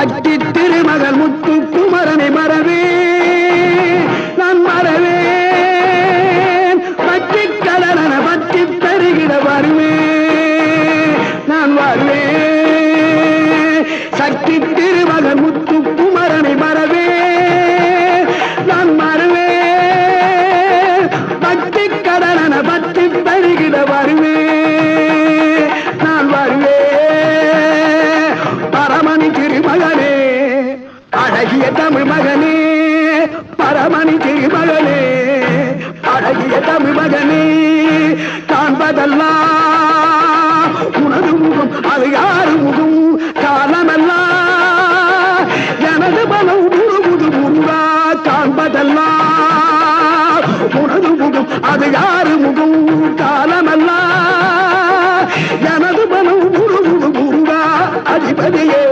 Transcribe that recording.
சக்தி திருமகள் முத்து குமரனை மறவே நான் மறவேன் பக்தி கடலன பக்தி பெருகிட வருவேன் நான் வருவேன் சக்தி திருமகள் முத்து குமரனை மறவே நான் மறவேன் பக்தி கடலன பக்தி பெருகிட வருவேன் நான் வருவேன் பரமணி திருமகனே அழகிய தமிழ் மகனே பரமணி திருமகனே அழகிய தமிழ் மகனே காண்பதெல்லாம் உனது முகம் அது யாரு முகம் காலமெல்லாம் எனது மனம் முழுமுது முருகா காண்பதெல்லாம் உனது முகம் அது யாரு முகம் காலமெல்லாம் எனது மனம் முழுமுது முருகா அதிபதியே